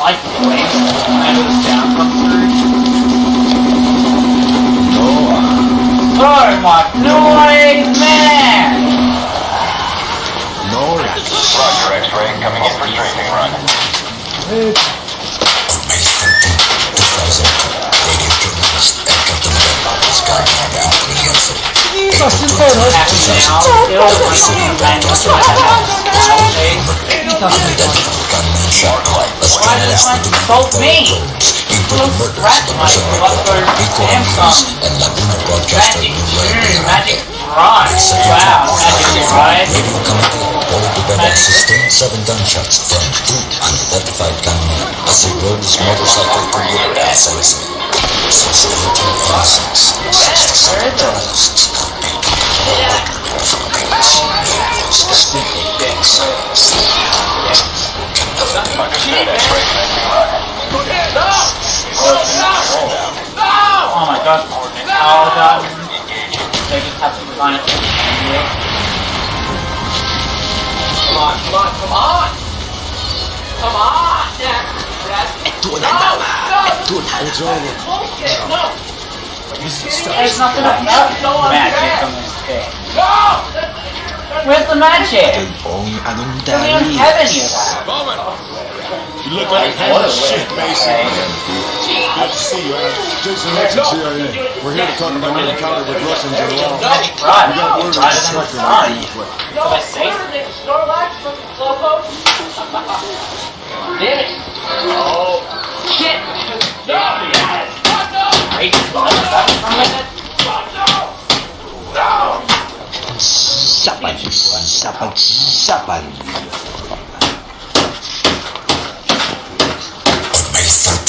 like flames. I know the sound comes through. Sorry, my noise man! No. Roger, X-ray, coming in for strafing run. On May 13, 2002, radio journalist Edgar de Moreno was gunned down in Iloilo. April 20th, 2002, Double City broadcaster Joao was brutally murdered. Unidentified gunman shot as journalists were demanding thorough probes into the murders of Luzon reporter Rico Ramirez and Laguna broadcaster Roleplay. Right. Wow, magic right. Radio commentator Paulo Dubera sustained 7 gunshots from 2 unidentified gunmen as he rode his motorcycle to work in San Jose. Since 1986, 67 journalists have been murdered in the Philippines. Understood, X-ray, commencing run. Oh my gosh. All done. They just have to design it. Come on. There's nothing about magic on this thing. Where's the magic? We don't have any of that. You look like hell shit, Mason. Good to see you, Adam. Jason Hudson, CIA. We're here to talk about your encounter with Russians and law. We got word of the structure on the way. Oh, shit! Sapan. On May 13,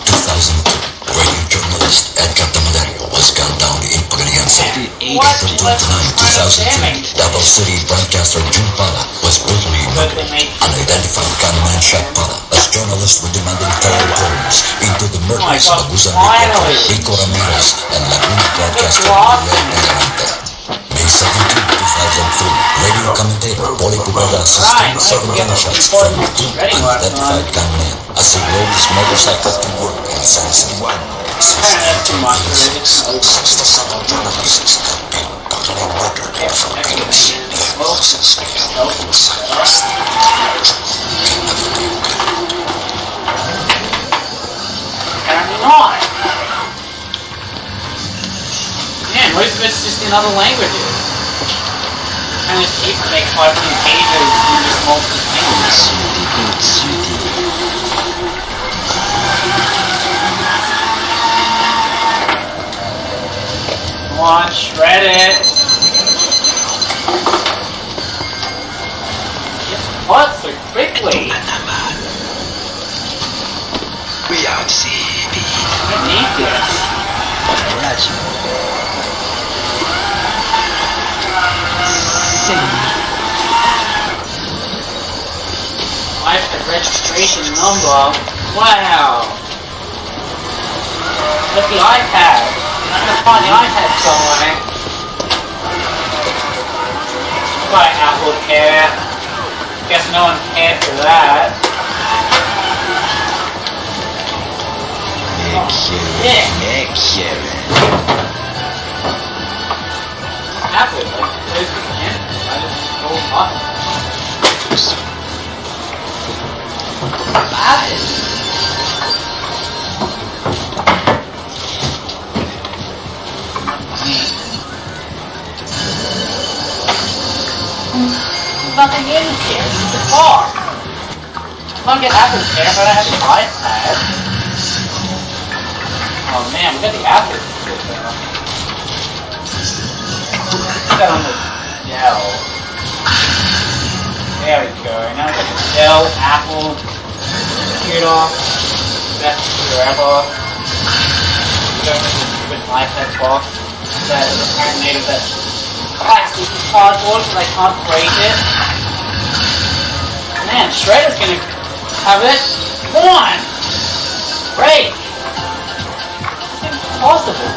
2002, radio journalist Edgar de Moreno was gunned down in Pagadianza. April 29, 2003, Davao City broadcaster June Pala was brutally murdered. Unidentified gunman shot Pala as journalists were demanding thorough probes into the murders of Luzon reporter Rico Ramirez and Laguna broadcaster Roleplay. May 17, 2003, radio commentator Paulo Dubera sustained 7 gunshots from 2 unidentified gunmen as he rode his motorcycle to work in San Jose. Since 1986, 67 journalists have been brutally murdered in the Philippines. Their losses become silence. Apparently not. Man, most of it's just in other languages. And this paper makes 5 pages in just multiple languages. Come on, shred it. What so quickly? We are CD. I need this. iPad registration number. Wow. Where's the iPad? I'm gonna find the iPad somewhere. Got an Apple Care. Guess no one cared for that. Apple, like, there's the can. I just go up. There's nothing in here. This is the car. I can't get Apple Care, but I have the iPad. Oh man, we got the Apple Care though. Put that on the Dell. There we go. Now we got the Dell, Apple, computer, best computer ever. We got this stupid iPad box that is apparently made of that plastic cardboard so I can't break it. Man, Shredder's gonna have it. Come on! Break! It's impossible.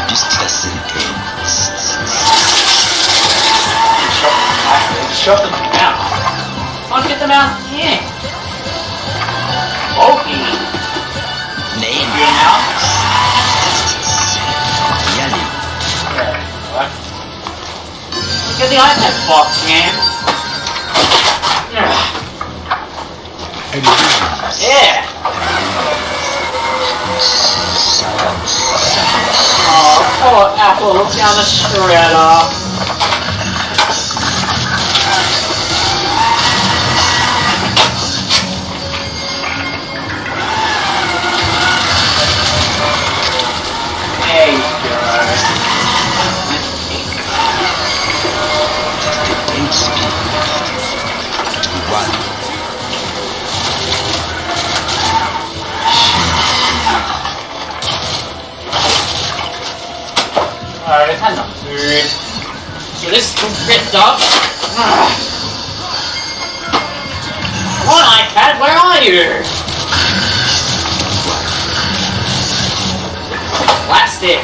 Just listen to Shove them in the mouth. Can't get them out in. the iPad box, man. Yeah. Oh, poor Apple down the shredder. There you go. Alright, I've had enough food. So this is ripped up. Come on, iPad, where are you? Plastic.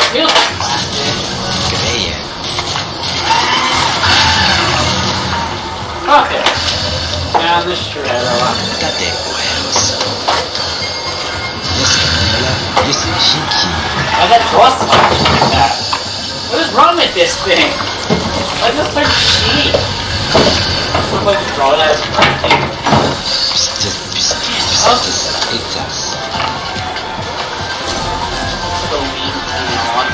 Feels like plastic. Okay. Down the shredder. I got cross like that. What is wrong with this thing? Why is it so cheap? I'm going to throw it out of everything. So mean to be on.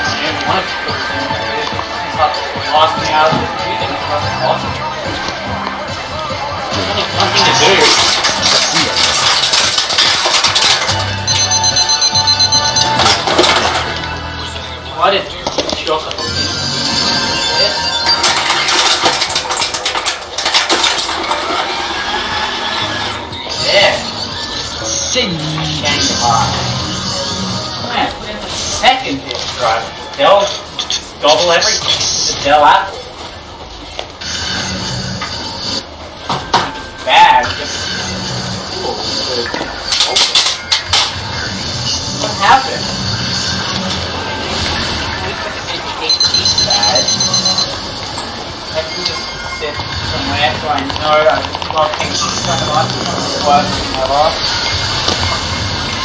I didn't want to put this in there. It's lost me out of this breathing. It's not awesome. There's only one thing to do. Why did chocolate yeah. Man, put in the second disk drive. Dell double everything. The Dell Apple. Bad. Just what happened? Bad. I can just sit somewhere so I know I'm not taking something on the worst thing ever.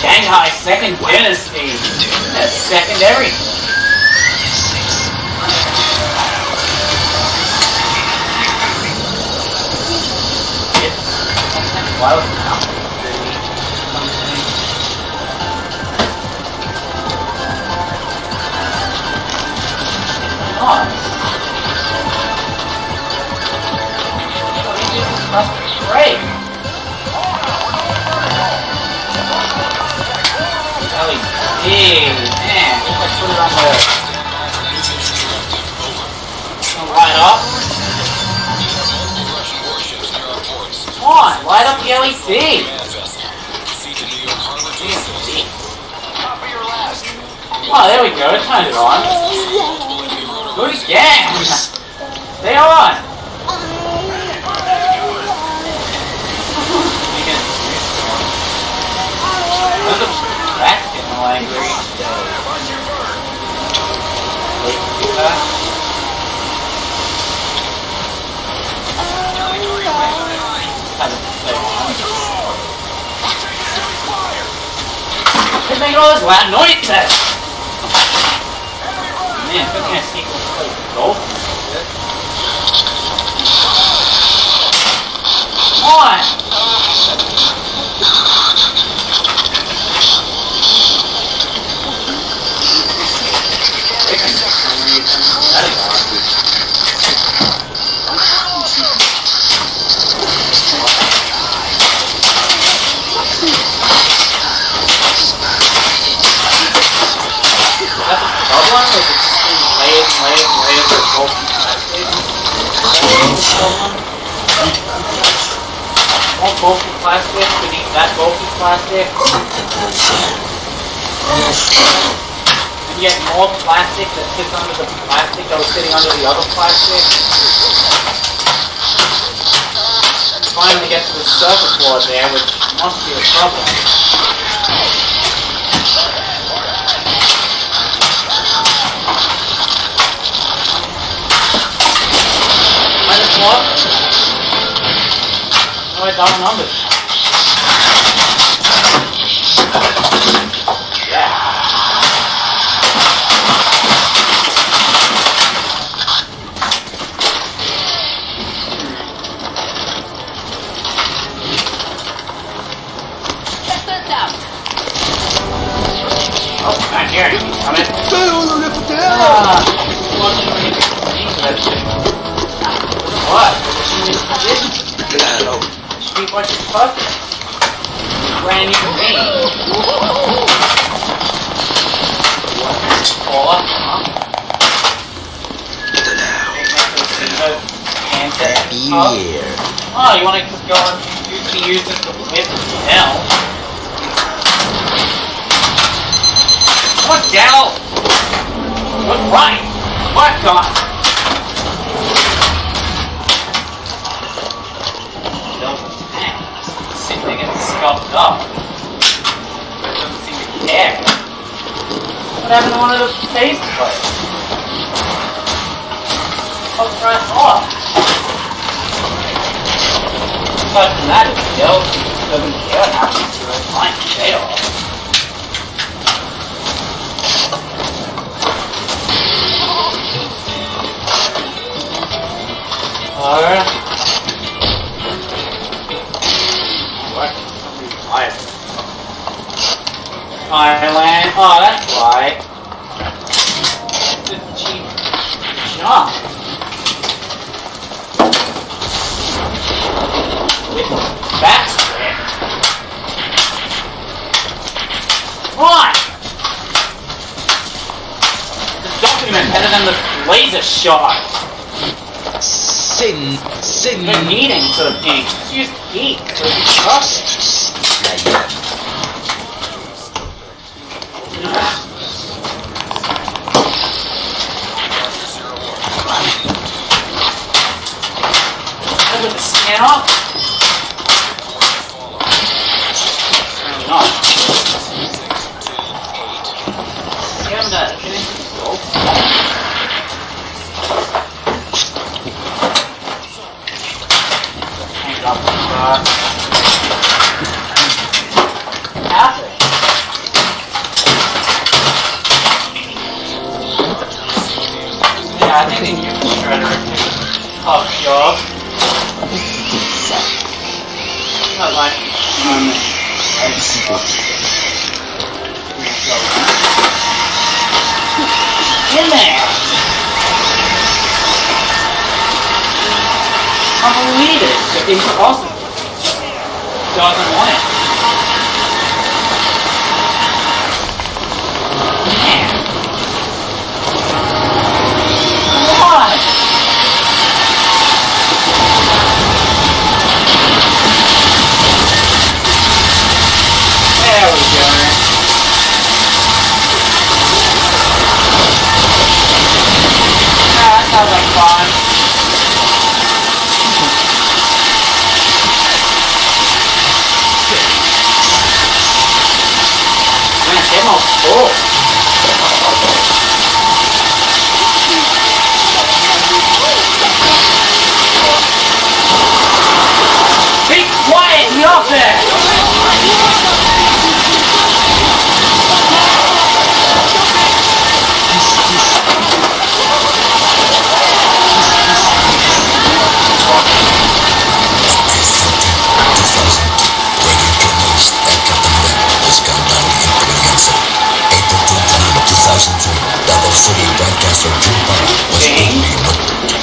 Shanghai Second Dynasty. That's secondary. It's wild now. That's great. LED, man, just like put it on the light up. Come on, light up the LED. Oh, there we go, turned it on. Do it again. Stay on. There's a rat in the library. They're making all this loud noise. Man, if I can't see golf. Come on! More bulky plastic beneath that bulky plastic. And you get more plastic that sits under the plastic that was sitting under the other plastic. And finally get to the circuit board there, which must be a problem. What? No, I got numbers. Yeah. What? Should be what you're supposed to. Brand new game. Oh, you want to go and use this to whip hell? What down? What right? What God? Seems like it's scuffed up. It doesn't seem to care. What happened to one of the face plates? What's right off? Aside from that, if the elf doesn't care what happens to it, fine, stay off. Alright. What? Thailand. Oh, that's why. It's a cheap shop. Backstrap. What? The document better than the laser shot. Good meeting, sort of pink. Use geek. With the scan off? Not. You haven't done anything. Hang up the car. After. Yeah, I think they can use the shredder to tough job. Not like in there. I believe it. It's awesome. Doesn't want it. Man. What? There we go. That sounds like fun. Man, demo's full. Be quiet, you up there! City broadcaster Joao was only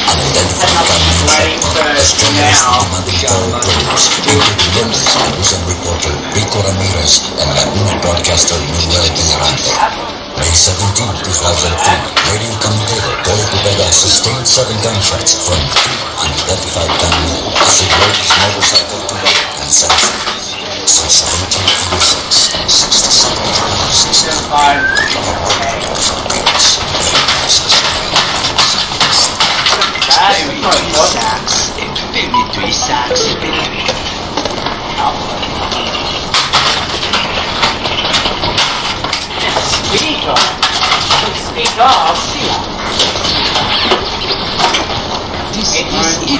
unidentified gunmen that strenuously demanding foreign players, including journalist and news and reporter Rico Ramirez and Laguna broadcaster Manuel Villarante. May 17, 2003, radio commentator Tony Cubeda sustained 7 gunshots from 2 unidentified gunmen as he rode his motorcycle to work and Central. Since 1786 and 67 Speak up.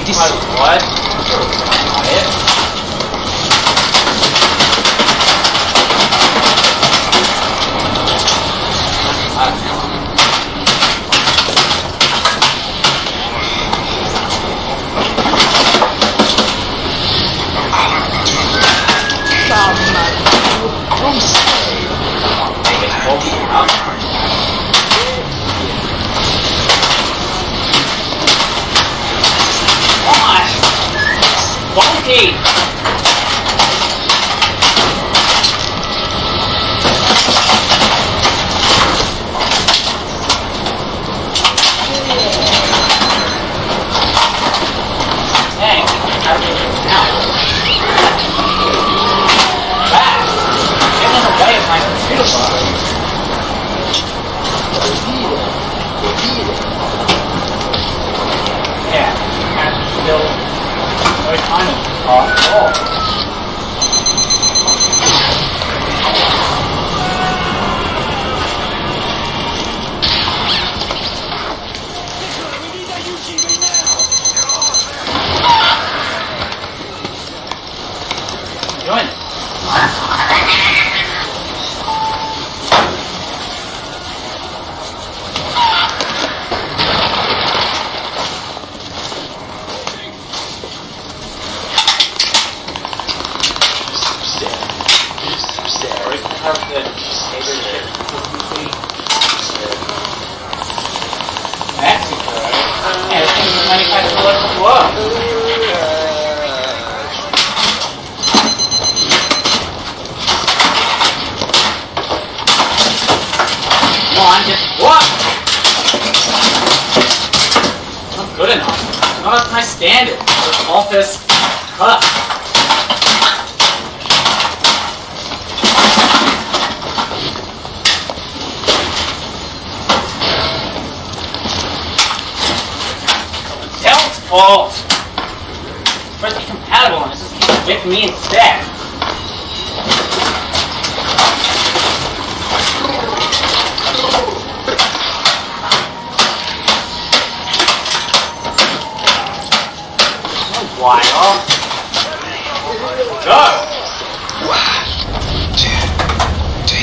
This what? Donkey! Dang, how do you now? Back! Get in the way of my computer bar. Yeah, and still no time at all. Join it. Mexico? Yeah, this thing's been manufactured all over the world. No, I'm just... What? Not good enough. Not up to my standard. Office cut. Fault. It's supposed to be compatible and it's just keeps with me instead. A while. Go! 1, 2, 3.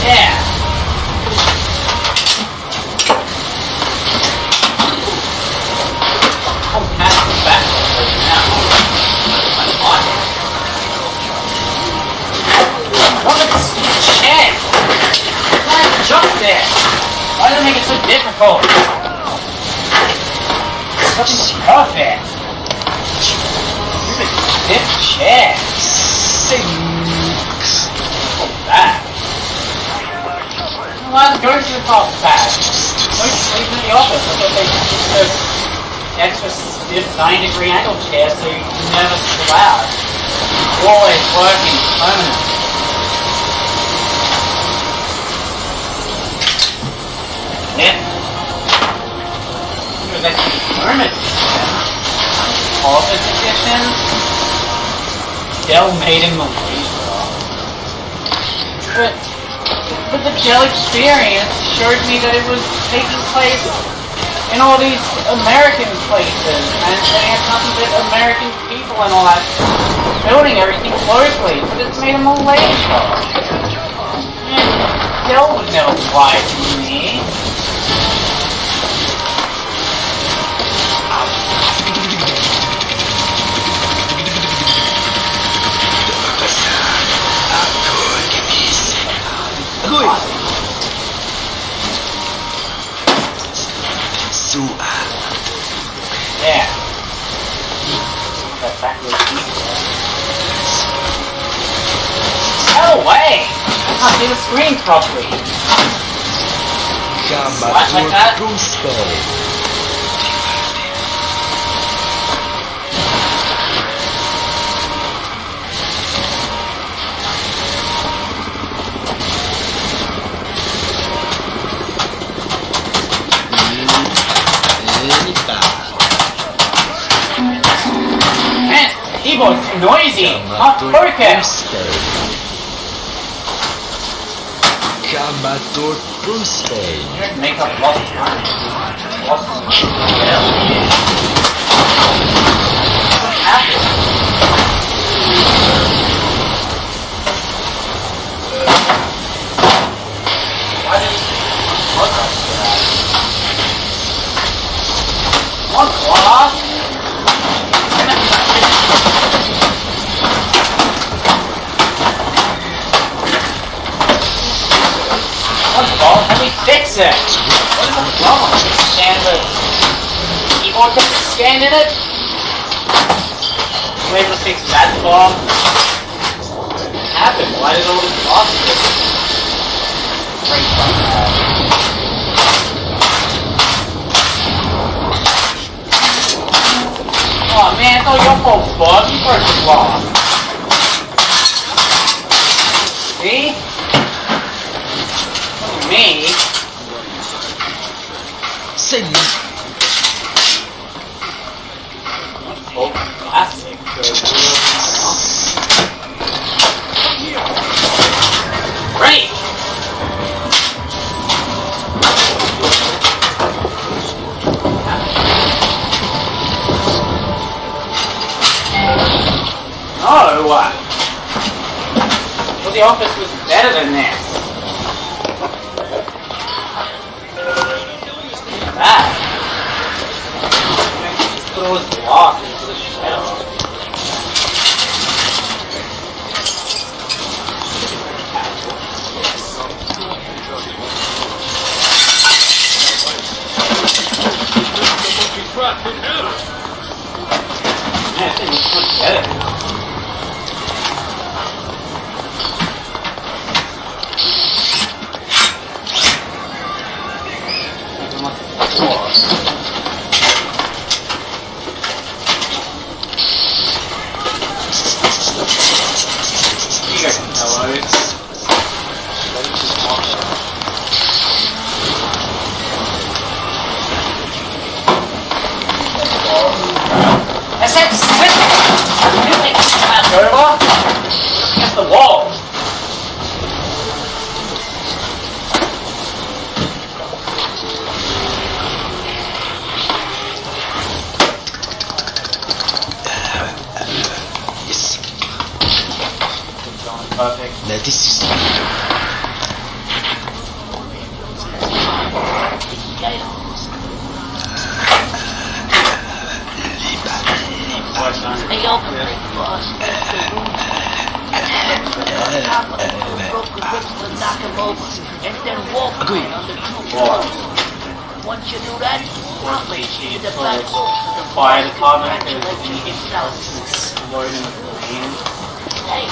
Yeah. Why do they make it so difficult? Something's perfect. Stupid stiff chair. Oh, that. Why is going to the top bad? Why sleep in the office? I thought they used those extra stiff 90-degree angle chairs so you never sleep out. Always working, permanent. Yeah. It was actually permanent. Office edition. Dell made in Malaysia. But the Dell experience showed me that it was taking place in all these American places, and they had nothing but American people and all that, building everything locally, but it's made in Malaysia. And Dell would never lie to me. Yeah. That's backwards. No way! I can't see the screen properly. What, like that? Man, the keyboard's noisy, not focused. Kamator Tuesday. You're make up lost time. Lost time. What happened? Why did you look up to that? One claw? What ball? How do we fix it? What is the problem? Stand scan in it? You able to fix that bomb? What happened? Why did all this losses? Great fun. Oh man, it's all your fault, Bob. You broke the law. See? Me? Say me. Oh, classic. Great! No! Well, the office was better than this. That. It was blocked into the shell. Man, I think it's much better. Against the wall. Yes. Perfect. Now this is... Agreed. Once you do that, promptly to the back door. The fire department is exploding with flames. Hey.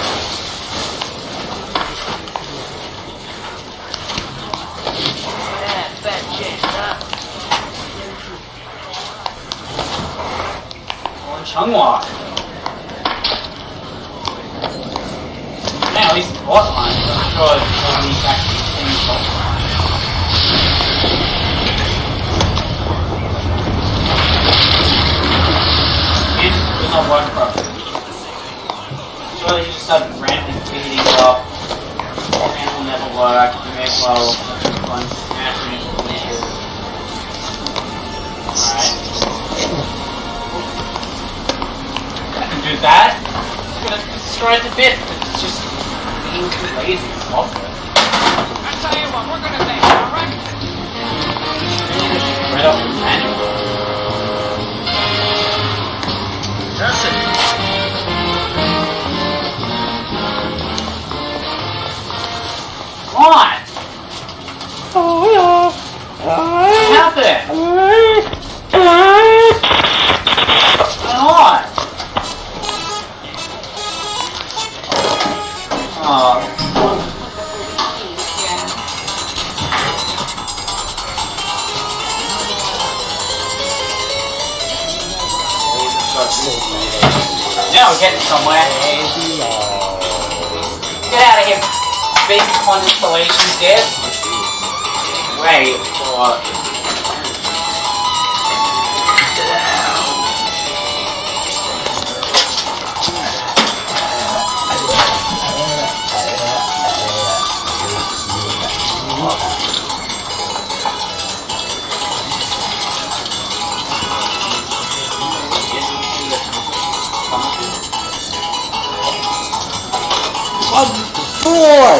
Bad chance, huh? Chunghwa. Man, at least the boss line, I'm sure it's only actually the same boss line. It does not work properly. Surely you just start randomly beating it up. And it will never work. You may as well run smashing it to pieces. Alright. Do that, it's gonna destroy it to bits, but it's just being too lazy to solve it. I'll tell you what, we're gonna make, alright? Right off the manual. Charleston. What? What happened? What? Now we're getting somewhere. Get out of here, big constellation disc. Wait for... Four!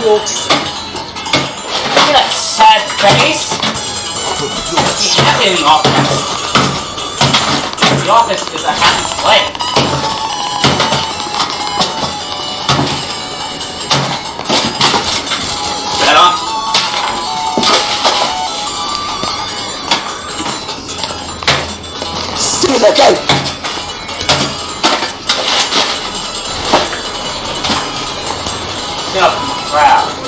Look at that sad face! He's happy in the office. The office is a happy place. Better? that guy. No, crap.